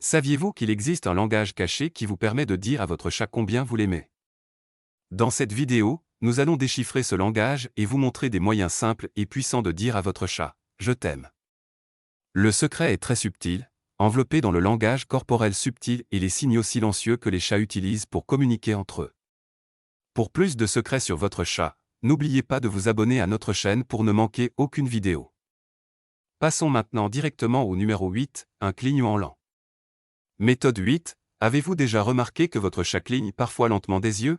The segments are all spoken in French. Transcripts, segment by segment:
Saviez-vous qu'il existe un langage caché qui vous permet de dire à votre chat combien vous l'aimez? Dans cette vidéo, nous allons déchiffrer ce langage et vous montrer des moyens simples et puissants de dire à votre chat « Je t'aime ». Le secret est très subtil, enveloppé dans le langage corporel subtil et les signaux silencieux que les chats utilisent pour communiquer entre eux. Pour plus de secrets sur votre chat, n'oubliez pas de vous abonner à notre chaîne pour ne manquer aucune vidéo. Passons maintenant directement au numéro 8, un clignement lent. Méthode 8, avez-vous déjà remarqué que votre chat cligne parfois lentement des yeux?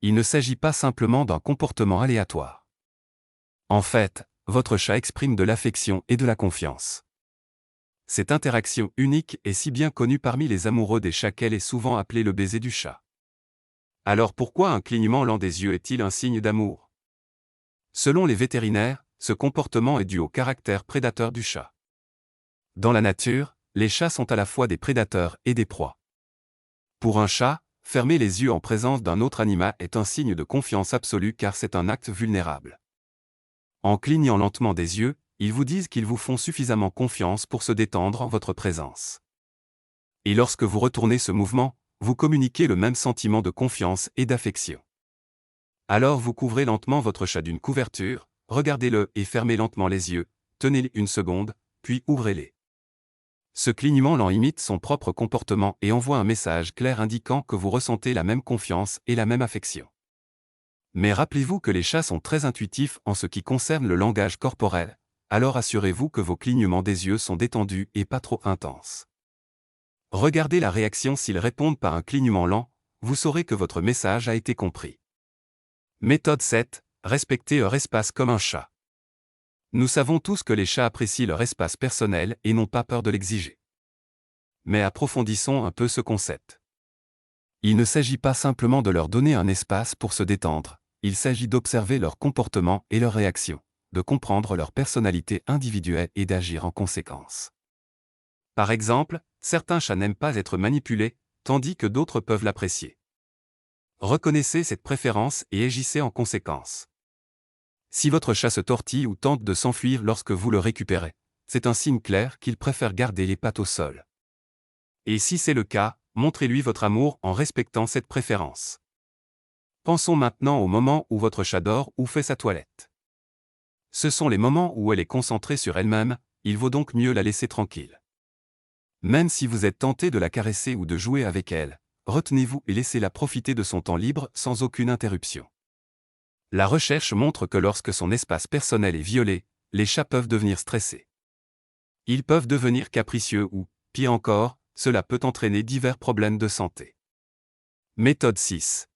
Il ne s'agit pas simplement d'un comportement aléatoire. En fait, votre chat exprime de l'affection et de la confiance. Cette interaction unique est si bien connue parmi les amoureux des chats qu'elle est souvent appelée le baiser du chat. Alors pourquoi un clignement lent des yeux est-il un signe d'amour? Selon les vétérinaires, ce comportement est dû au caractère prédateur du chat. Dans la nature, les chats sont à la fois des prédateurs et des proies. Pour un chat, fermer les yeux en présence d'un autre animal est un signe de confiance absolue car c'est un acte vulnérable. En clignant lentement des yeux, ils vous disent qu'ils vous font suffisamment confiance pour se détendre en votre présence. Et lorsque vous retournez ce mouvement, vous communiquez le même sentiment de confiance et d'affection. Alors vous couvrez lentement votre chat d'une couverture, regardez-le et fermez lentement les yeux, tenez-les une seconde, puis ouvrez-les. Ce clignement lent imite son propre comportement et envoie un message clair indiquant que vous ressentez la même confiance et la même affection. Mais rappelez-vous que les chats sont très intuitifs en ce qui concerne le langage corporel, alors assurez-vous que vos clignements des yeux sont détendus et pas trop intenses. Regardez la réaction s'ils répondent par un clignement lent, vous saurez que votre message a été compris. Méthode 7, respectez leur espace comme un chat. Nous savons tous que les chats apprécient leur espace personnel et n'ont pas peur de l'exiger. Mais approfondissons un peu ce concept. Il ne s'agit pas simplement de leur donner un espace pour se détendre, il s'agit d'observer leur comportement et leurs réactions, de comprendre leur personnalité individuelle et d'agir en conséquence. Par exemple, certains chats n'aiment pas être manipulés, tandis que d'autres peuvent l'apprécier. Reconnaissez cette préférence et agissez en conséquence. Si votre chat se tortille ou tente de s'enfuir lorsque vous le récupérez, c'est un signe clair qu'il préfère garder les pattes au sol. Et si c'est le cas, montrez-lui votre amour en respectant cette préférence. Pensons maintenant au moment où votre chat dort ou fait sa toilette. Ce sont les moments où elle est concentrée sur elle-même, il vaut donc mieux la laisser tranquille. Même si vous êtes tenté de la caresser ou de jouer avec elle, retenez-vous et laissez-la profiter de son temps libre sans aucune interruption. La recherche montre que lorsque son espace personnel est violé, les chats peuvent devenir stressés. Ils peuvent devenir capricieux ou, pire encore, cela peut entraîner divers problèmes de santé. Méthode 6.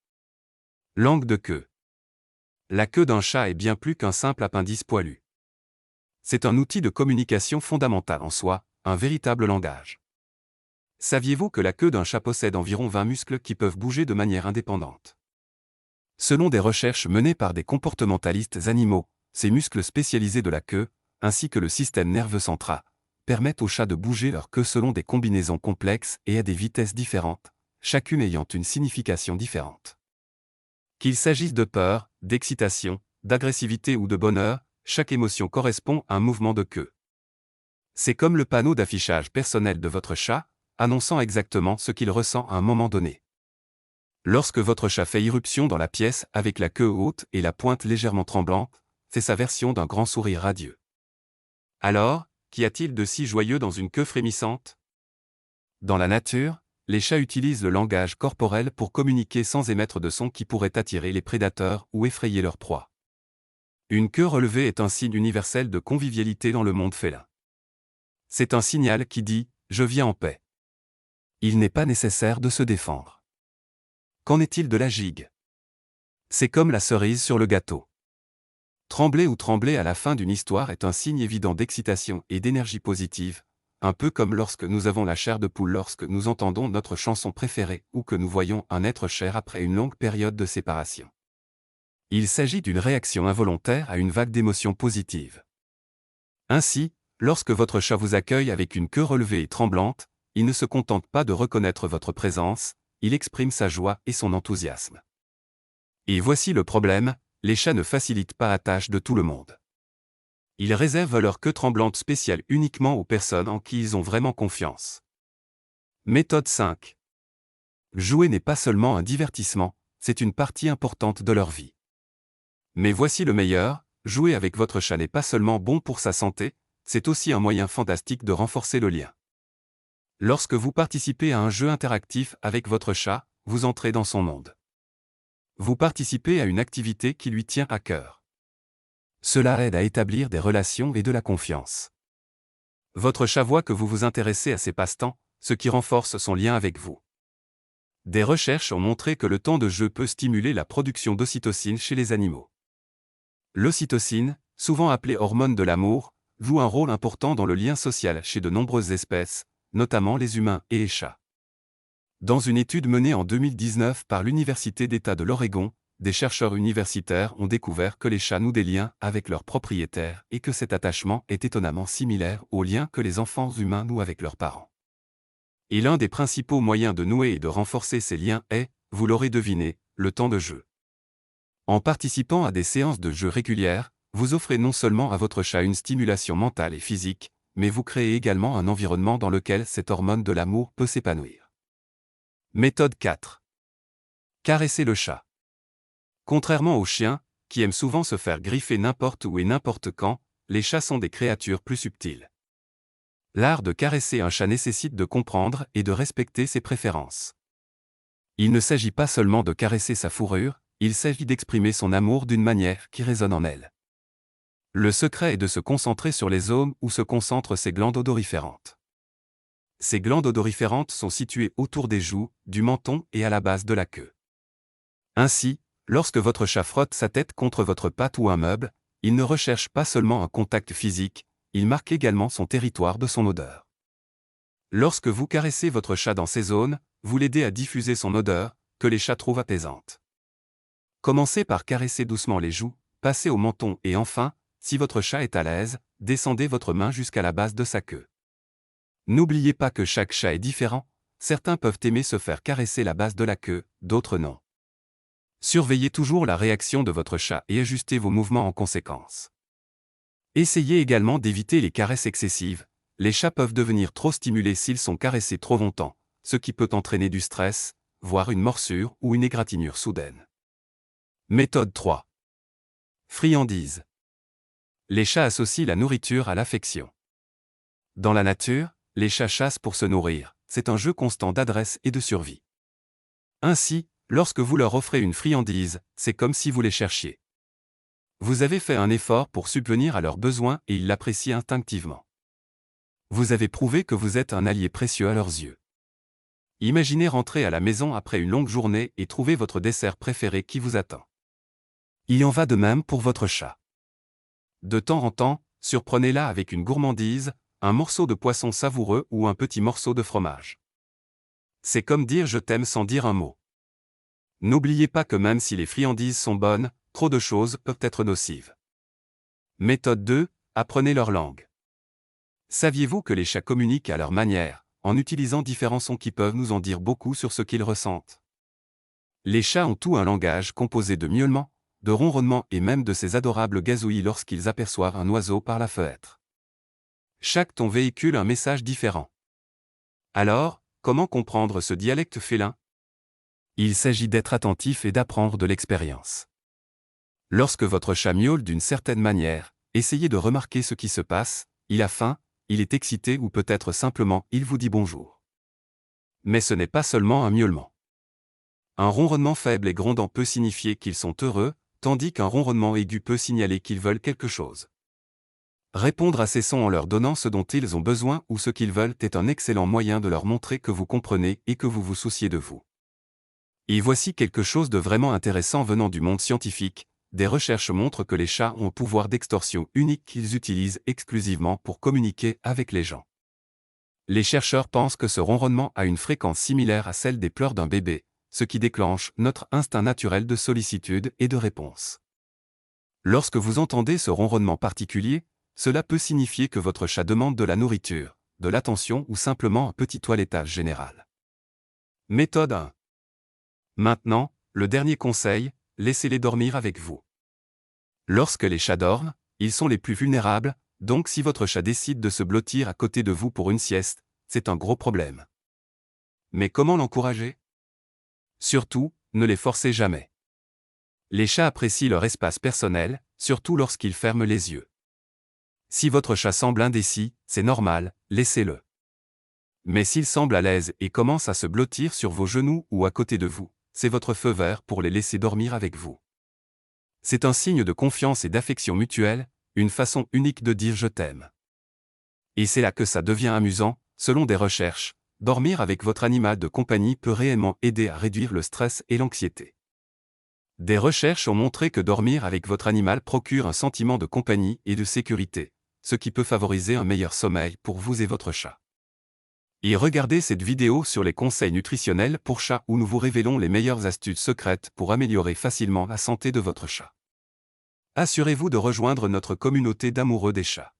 Langue de queue. La queue d'un chat est bien plus qu'un simple appendice poilu. C'est un outil de communication fondamental en soi, un véritable langage. Saviez-vous que la queue d'un chat possède environ 20 muscles qui peuvent bouger de manière indépendante? Selon des recherches menées par des comportementalistes animaux, ces muscles spécialisés de la queue, ainsi que le système nerveux central, permettent aux chats de bouger leur queue selon des combinaisons complexes et à des vitesses différentes, chacune ayant une signification différente. Qu'il s'agisse de peur, d'excitation, d'agressivité ou de bonheur, chaque émotion correspond à un mouvement de queue. C'est comme le panneau d'affichage personnel de votre chat, annonçant exactement ce qu'il ressent à un moment donné. Lorsque votre chat fait irruption dans la pièce avec la queue haute et la pointe légèrement tremblante, c'est sa version d'un grand sourire radieux. Alors, qu'y a-t-il de si joyeux dans une queue frémissante? Dans la nature, les chats utilisent le langage corporel pour communiquer sans émettre de son qui pourrait attirer les prédateurs ou effrayer leur proie. Une queue relevée est un signe universel de convivialité dans le monde félin. C'est un signal qui dit « Je viens en paix ». Il n'est pas nécessaire de se défendre. Qu'en est-il de la gigue? C'est comme la cerise sur le gâteau. Trembler ou trembler à la fin d'une histoire est un signe évident d'excitation et d'énergie positive, un peu comme lorsque nous avons la chair de poule lorsque nous entendons notre chanson préférée ou que nous voyons un être cher après une longue période de séparation. Il s'agit d'une réaction involontaire à une vague d'émotions positives. Ainsi, lorsque votre chat vous accueille avec une queue relevée et tremblante, il ne se contente pas de reconnaître votre présence, il exprime sa joie et son enthousiasme. Et voici le problème, les chats ne facilitent pas la tâche de tout le monde. Ils réservent leur queue tremblante spéciale uniquement aux personnes en qui ils ont vraiment confiance. Méthode 5. Jouer n'est pas seulement un divertissement, c'est une partie importante de leur vie. Mais voici le meilleur, jouer avec votre chat n'est pas seulement bon pour sa santé, c'est aussi un moyen fantastique de renforcer le lien. Lorsque vous participez à un jeu interactif avec votre chat, vous entrez dans son monde. Vous participez à une activité qui lui tient à cœur. Cela aide à établir des relations et de la confiance. Votre chat voit que vous vous intéressez à ses passe-temps, ce qui renforce son lien avec vous. Des recherches ont montré que le temps de jeu peut stimuler la production d'ocytocine chez les animaux. L'ocytocine, souvent appelée hormone de l'amour, joue un rôle important dans le lien social chez de nombreuses espèces, notamment les humains et les chats. Dans une étude menée en 2019 par l'Université d'État de l'Oregon, des chercheurs universitaires ont découvert que les chats nouent des liens avec leurs propriétaires et que cet attachement est étonnamment similaire aux liens que les enfants humains nouent avec leurs parents. Et l'un des principaux moyens de nouer et de renforcer ces liens est, vous l'aurez deviné, le temps de jeu. En participant à des séances de jeu régulières, vous offrez non seulement à votre chat une stimulation mentale et physique, mais vous créez également un environnement dans lequel cette hormone de l'amour peut s'épanouir. Méthode 4. Caresser le chat. Contrairement aux chiens, qui aiment souvent se faire griffer n'importe où et n'importe quand, les chats sont des créatures plus subtiles. L'art de caresser un chat nécessite de comprendre et de respecter ses préférences. Il ne s'agit pas seulement de caresser sa fourrure, il s'agit d'exprimer son amour d'une manière qui résonne en elle. Le secret est de se concentrer sur les zones où se concentrent ces glandes odoriférantes. Ces glandes odoriférantes sont situées autour des joues, du menton et à la base de la queue. Ainsi, lorsque votre chat frotte sa tête contre votre patte ou un meuble, il ne recherche pas seulement un contact physique, il marque également son territoire de son odeur. Lorsque vous caressez votre chat dans ces zones, vous l'aidez à diffuser son odeur, que les chats trouvent apaisante. Commencez par caresser doucement les joues, passez au menton et enfin, si votre chat est à l'aise, descendez votre main jusqu'à la base de sa queue. N'oubliez pas que chaque chat est différent, certains peuvent aimer se faire caresser la base de la queue, d'autres non. Surveillez toujours la réaction de votre chat et ajustez vos mouvements en conséquence. Essayez également d'éviter les caresses excessives, les chats peuvent devenir trop stimulés s'ils sont caressés trop longtemps, ce qui peut entraîner du stress, voire une morsure ou une égratignure soudaine. Méthode 3. Friandise. Les chats associent la nourriture à l'affection. Dans la nature, les chats chassent pour se nourrir, c'est un jeu constant d'adresse et de survie. Ainsi, lorsque vous leur offrez une friandise, c'est comme si vous les cherchiez. Vous avez fait un effort pour subvenir à leurs besoins et ils l'apprécient instinctivement. Vous avez prouvé que vous êtes un allié précieux à leurs yeux. Imaginez rentrer à la maison après une longue journée et trouver votre dessert préféré qui vous attend. Il en va de même pour votre chat. De temps en temps, surprenez-la avec une gourmandise, un morceau de poisson savoureux ou un petit morceau de fromage. C'est comme dire je t'aime sans dire un mot. N'oubliez pas que même si les friandises sont bonnes, trop de choses peuvent être nocives. Méthode 2. Apprenez leur langue. Saviez-vous que les chats communiquent à leur manière, en utilisant différents sons qui peuvent nous en dire beaucoup sur ce qu'ils ressentent? Les chats ont tout un langage composé de miaulements, de ronronnements et même de ces adorables gazouillis lorsqu'ils aperçoivent un oiseau par la fenêtre. Chaque ton véhicule un message différent. Alors, comment comprendre ce dialecte félin? Il s'agit d'être attentif et d'apprendre de l'expérience. Lorsque votre chat miaule d'une certaine manière, essayez de remarquer ce qui se passe, il a faim, il est excité ou peut-être simplement il vous dit bonjour. Mais ce n'est pas seulement un miaulement. Un ronronnement faible et grondant peut signifier qu'ils sont heureux, tandis qu'un ronronnement aigu peut signaler qu'ils veulent quelque chose. Répondre à ces sons en leur donnant ce dont ils ont besoin ou ce qu'ils veulent est un excellent moyen de leur montrer que vous comprenez et que vous vous souciez de vous. Et voici quelque chose de vraiment intéressant venant du monde scientifique, des recherches montrent que les chats ont un pouvoir d'extorsion unique qu'ils utilisent exclusivement pour communiquer avec les gens. Les chercheurs pensent que ce ronronnement a une fréquence similaire à celle des pleurs d'un bébé, ce qui déclenche notre instinct naturel de sollicitude et de réponse. Lorsque vous entendez ce ronronnement particulier, cela peut signifier que votre chat demande de la nourriture, de l'attention ou simplement un petit toilettage général. Méthode 1. Maintenant, le dernier conseil, laissez-les dormir avec vous. Lorsque les chats dorment, ils sont les plus vulnérables, donc si votre chat décide de se blottir à côté de vous pour une sieste, c'est un gros problème. Mais comment l'encourager? Surtout, ne les forcez jamais. Les chats apprécient leur espace personnel, surtout lorsqu'ils ferment les yeux. Si votre chat semble indécis, c'est normal, laissez-le. Mais s'il semble à l'aise et commence à se blottir sur vos genoux ou à côté de vous, c'est votre feu vert pour les laisser dormir avec vous. C'est un signe de confiance et d'affection mutuelle, une façon unique de dire je t'aime. Et c'est là que ça devient amusant, selon des recherches, dormir avec votre animal de compagnie peut réellement aider à réduire le stress et l'anxiété. Des recherches ont montré que dormir avec votre animal procure un sentiment de compagnie et de sécurité, ce qui peut favoriser un meilleur sommeil pour vous et votre chat. Et regardez cette vidéo sur les conseils nutritionnels pour chats où nous vous révélons les meilleures astuces secrètes pour améliorer facilement la santé de votre chat. Assurez-vous de rejoindre notre communauté d'amoureux des chats.